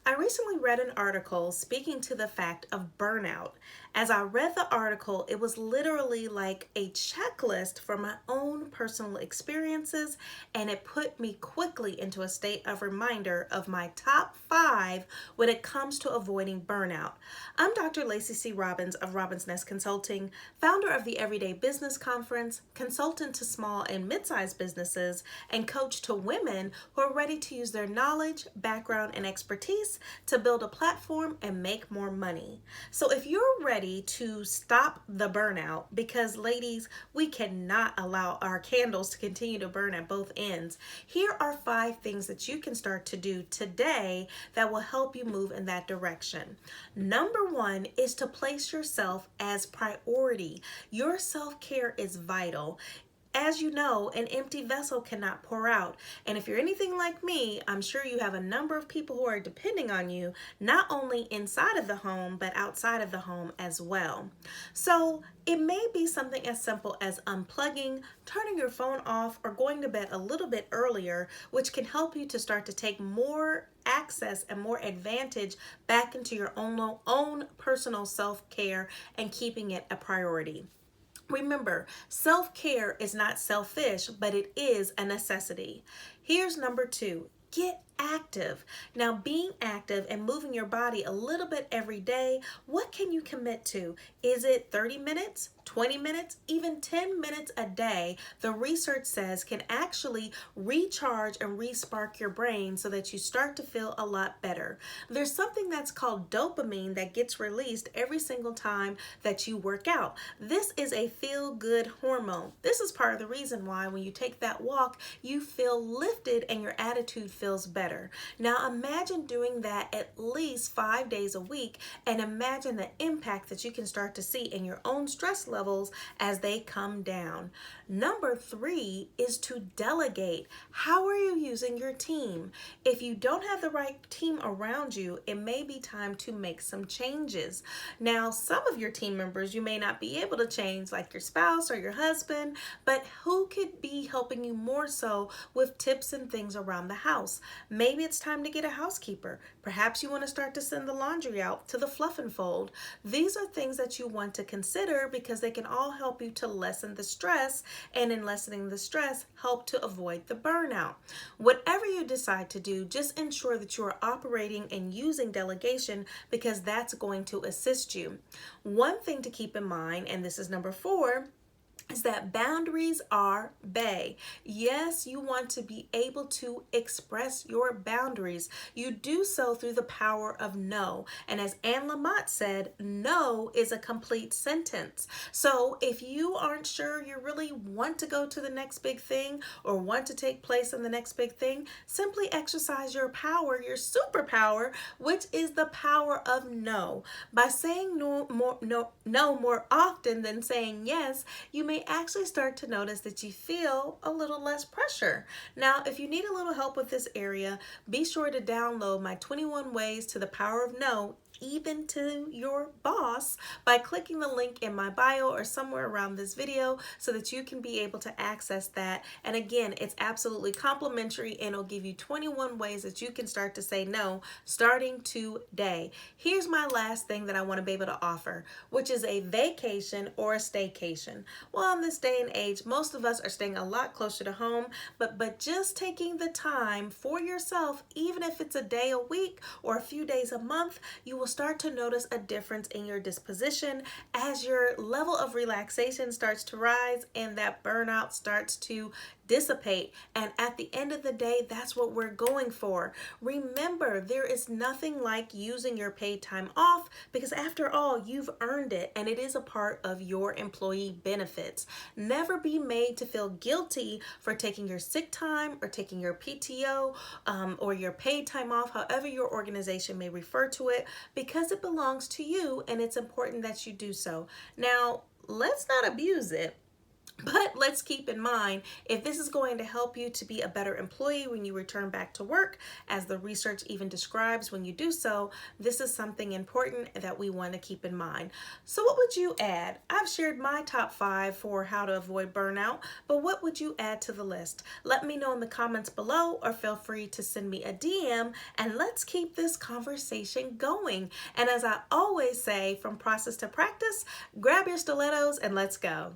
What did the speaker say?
I recently read an article speaking to the fact of burnout. As I read the article, it was literally like a checklist for my own personal experiences, and it put me quickly into a state of reminder of my top 5 when it comes to avoiding burnout. I'm Dr. Lacey C. Robbins of Robbins Nest Consulting, founder of the Everyday Business Conference, consultant to small and mid-sized businesses, and coach to women who are ready to use their knowledge, background, and expertise to build a platform and make more money. So if you're ready to stop the burnout, because ladies, we cannot allow our candles to continue to burn at both ends, here are 5 things that you can start to do today that will help you move in that direction. Number 1 is to place yourself as priority. Your self-care is vital. As you know, an empty vessel cannot pour out. And if you're anything like me, I'm sure you have a number of people who are depending on you, not only inside of the home, but outside of the home as well. So it may be something as simple as unplugging, turning your phone off, or going to bed a little bit earlier, which can help you to start to take more access and more advantage back into your own personal self-care and keeping it a priority. Remember, self-care is not selfish, but it is a necessity. Here's number 2. Get active. Now, being active and moving your body a little bit every day, what can you commit to? Is it 30 minutes, 20 minutes, even 10 minutes a day? The research says can actually recharge and respark your brain so that you start to feel a lot better. There's something that's called dopamine that gets released every single time that you work out. This is a feel-good hormone. This is part of the reason why when you take that walk, you feel lifted and your attitude feels better. Now imagine doing that at least 5 days a week, and imagine the impact that you can start to see in your own stress levels as they come down. Number 3 is to delegate. How are you using your team? If you don't have the right team around you, it may be time to make some changes. Now, some of your team members you may not be able to change, like your spouse or your husband, but who could be helping you more so with tips and things around the house? Maybe it's time to get a housekeeper. Perhaps you want to start to send the laundry out to the fluff and fold. These are things that you want to consider because they can all help you to lessen the stress, and in lessening the stress, help to avoid the burnout. Whatever you decide to do, just ensure that you are operating and using delegation because that's going to assist you. One thing to keep in mind, and this is number 4, is that boundaries are bae. Yes, you want to be able to express your boundaries. You do so through the power of no. And as Anne Lamott said, no is a complete sentence. So if you aren't sure you really want to go to the next big thing or want to take place in the next big thing, simply exercise your power, your superpower, which is the power of no. By saying no more often than saying yes, you may actually start to notice that you feel a little less pressure. Now, if you need a little help with this area, be sure to download my 21 Ways to the Power of No, even to your boss, by clicking the link in my bio or somewhere around this video so that you can be able to access that. And again, it's absolutely complimentary, and it'll give you 21 ways that you can start to say no starting today. Here's my last thing that I want to be able to offer, which is a vacation or a staycation. Well, in this day and age, most of us are staying a lot closer to home, but just taking the time for yourself, even if it's a day a week or a few days a month, you will start to notice a difference in your disposition as your level of relaxation starts to rise and that burnout starts to dissipate. And at the end of the day, that's what we're going for. Remember, there is nothing like using your paid time off because after all, you've earned it and it is a part of your employee benefits. Never be made to feel guilty for taking your sick time or taking your PTO or your paid time off, however your organization may refer to it, because it belongs to you and it's important that you do so. Now, let's not abuse it. But let's keep in mind, if this is going to help you to be a better employee when you return back to work, as the research even describes when you do so, this is something important that we want to keep in mind. So what would you add? I've shared my top 5 for how to avoid burnout, but what would you add to the list? Let me know in the comments below, or feel free to send me a DM, and let's keep this conversation going. And as I always say, from process to practice, grab your stilettos and let's go.